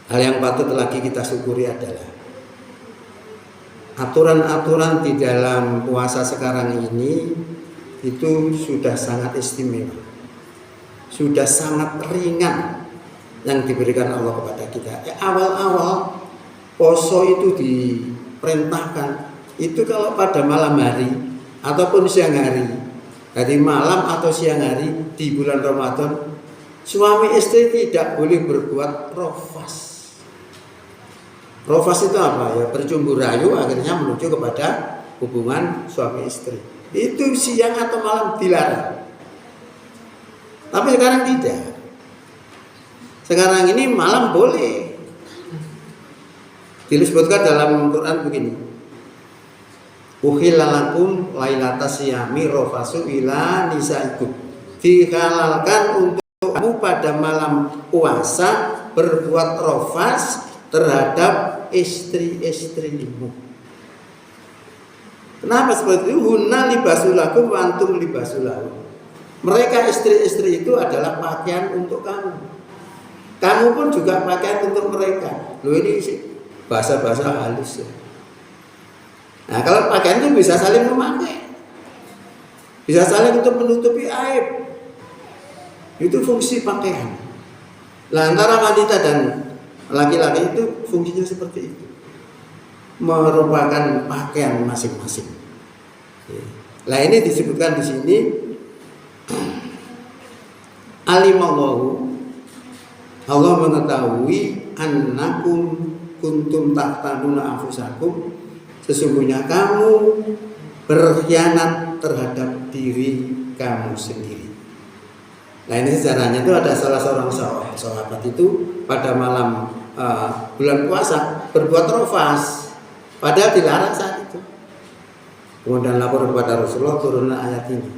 Hal yang patut lagi kita syukuri adalah aturan-aturan di dalam puasa sekarang ini itu sudah sangat istimewa, sudah sangat ringan yang diberikan Allah kepada kita. Awal-awal poso itu diperintahkan itu kalau pada malam hari ataupun siang hari, dari malam atau siang hari di bulan Ramadan, suami istri tidak boleh berbuat rofas. Rofas itu apa? Ya bercumbu rayu akhirnya menuju kepada hubungan suami istri. Itu siang atau malam dilarang. Tapi sekarang tidak. Sekarang ini malam boleh. Disebutkan dalam Quran begini. Uhilla lakum lailatas siyami rofasu ila nisaikum. Dihalalkan untuk kamu pada malam puasa berbuat rofas terhadap istri-istrimu. Kenapa seperti itu? Hunna libasulakum wa antum libasulahum. Mereka istri-istri itu adalah pakaian untuk kamu. Kamu pun juga pakaian untuk mereka. Loh, ini bahasa-bahasa halus ya. Nah, kalau pakaian itu bisa saling memakai, bisa saling untuk menutupi aib. Itu fungsi pakaian. Nah, antara wanita dan laki-laki itu fungsinya seperti itu, merupakan pakaian masing-masing. Nah, ini disebutkan di sini alimallahu, Allah mengetahui annakum kuntum tahtanuna anfusakum, sesungguhnya kamu berkhianat terhadap diri kamu sendiri. Nah, ini sejarahnya itu ada salah seorang sahabat itu pada malam bulan puasa berbuat rofas, padahal dilarang saat itu. Kemudian lapor kepada Rasulullah, turunlah ayat ini.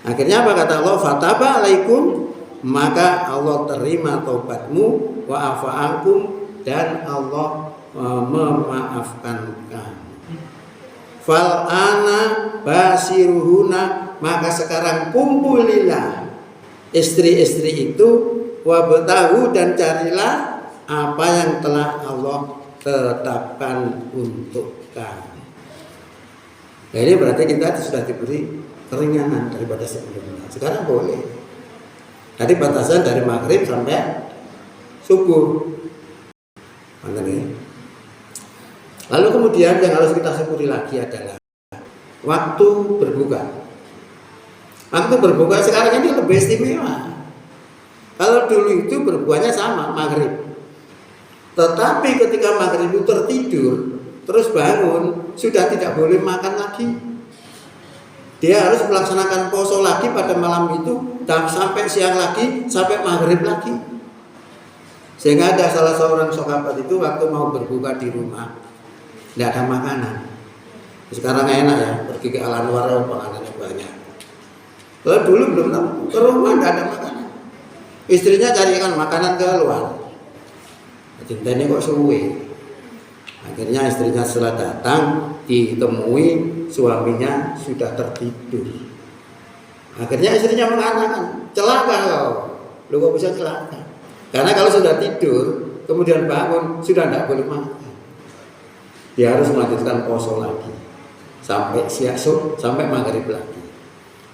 Akhirnya apa kata Allah? Fataba alaikum, maka Allah terima taubatmu, wa afa'akum, dan Allah memaafkan kamu. Fal ana basiruhuna, maka sekarang kumpulilah istri-istri itu, wabtahu, dan carilah apa yang telah Allah tetapkan untuk kamu. Nah, ini berarti kita sudah diberi keringanan daripada sebelumnya. Sekarang boleh. Tadi batasan dari maghrib sampai subuh. Lalu kemudian yang harus kita syukuri lagi adalah waktu berbuka. Waktu berbuka sekarang ini lebih istimewa. Kalau dulu itu berbukanya sama maghrib, tetapi ketika maghrib itu tertidur terus bangun, sudah tidak boleh makan lagi. Dia harus melaksanakan poso lagi pada malam itu, dan sampai siang lagi, sampai maghrib lagi. Sehingga ada salah seorang sahabat itu waktu mau berbuka di rumah, tidak ada makanan. Sekarang enak ya, pergi ke Al-Anwar, makanannya banyak. Kalau dulu belum tahu, ke rumah tidak ada makanan. Istrinya carikan makanan ke luar. Cintanya kok suwe. Akhirnya istrinya setelah datang ditemui suaminya sudah tertidur. Akhirnya istrinya mengatakan, celaka kau, lu kok bisa celaka? Karena kalau sudah tidur kemudian bangun sudah tidak boleh makan. Dia harus melanjutkan poso lagi sampai siang, sampai maghrib lagi.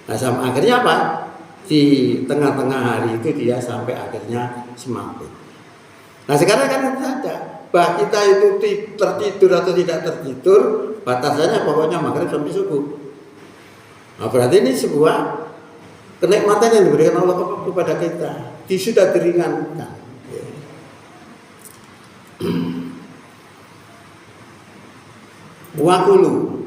Nah, sampai akhirnya apa? Di tengah-tengah hari itu dia sampai akhirnya semaput. Nah, sekarang kan ada, bah kita itu tertidur atau tidak tertidur, batasannya pokoknya maghrib sampai subuh. Nah, berarti ini sebuah kenikmatan yang diberikan Allah kepada kita, sudah diringankan. Wakulu,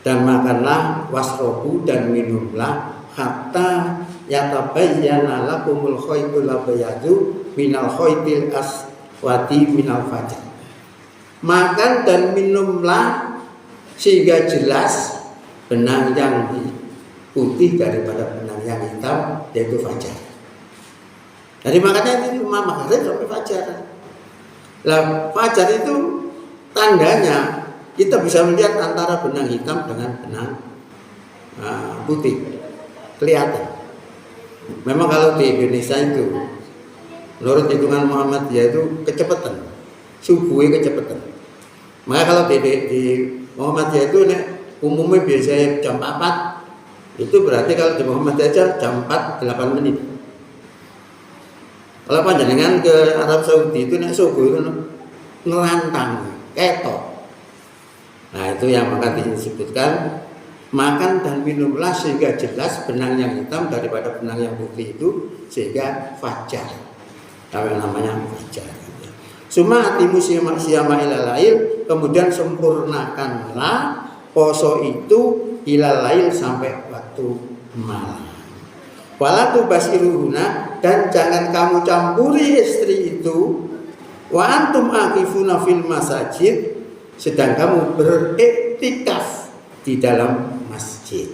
dan makanlah, wasrobu, dan minumlah, hatta yatabayyana lakumul khaytul abyadu minal khaytil aswadi minal fajr. Makan dan minumlah sehingga jelas benang yang putih daripada benang yang hitam, yaitu fajar. Jadi makanya itu maghrib sampai fajar. Lah fajar itu tandanya kita bisa melihat antara benang hitam dengan benang putih, kelihatan. Memang kalau di Indonesia itu Menurut hitungan Muhammadiyah itu kecepatan, subuhnya kecepatan. Maka kalau di Muhammadiyah itu umumnya biasanya jam 4, itu berarti kalau di Muhammadiyah aja jam 4 8 menit. Kalau panjenengan ke Arab Saudi itu subuh itu ngerantang, ketok. Nah itu yang maka disebutkan makan dan minumlah sehingga jelas benang yang hitam daripada benang yang putih itu, sehingga fajar. Kalau yang namanya fajar. Suma atimu siyama ilal lail, kemudian sempurnakanlah poso itu ilal lail sampai waktu malam. Wala tubasiruhuna, dan jangan kamu campuri istri itu. Wa antum aqifuna fil masajid, sedang kamu beriktikaf di dalam masjid.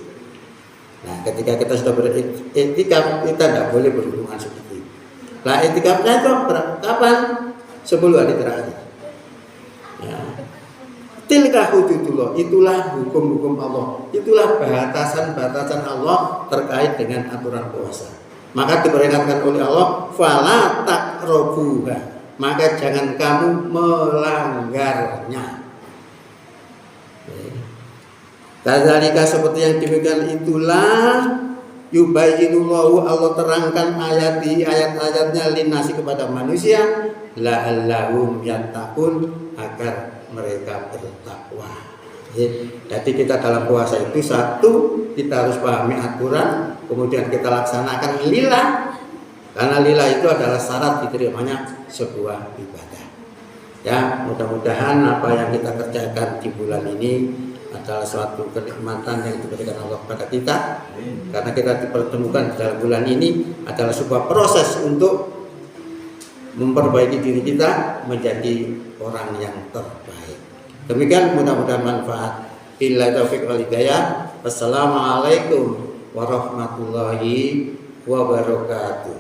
Nah, ketika kita sudah beriktikaf, kita tidak boleh berhubungan seperti itu. Nah, iktikafnya itu kapan? 10 hari terakhir. Ya. Tilka hududullah, itulah hukum-hukum Allah, itulah batasan-batasan Allah terkait dengan aturan puasa. Maka diperingatkan oleh Allah, fala taqrabuha, maka jangan kamu melanggarnya. Kadzalika, seperti yang demikian itulah yubayyinullahu, Allah terangkan ayat-ayatnya linasi kepada manusia, la'allahum yattaqun, agar mereka bertakwa. Jadi kita dalam puasa itu, satu, kita harus pahami aturan, kemudian kita laksanakan lillah, karena lillah itu adalah syarat diterimanya sebuah ibadah. Ya, mudah-mudahan apa yang kita kerjakan di bulan ini adalah suatu kenikmatan yang diberikan Allah kepada kita, karena kita dipertemukan dalam bulan ini adalah sebuah proses untuk memperbaiki diri kita menjadi orang yang terbaik. Demikian, mudah-mudahan manfaat. Billahi taufiq wal hidayah. Wassalamualaikum warahmatullahi wabarakatuh.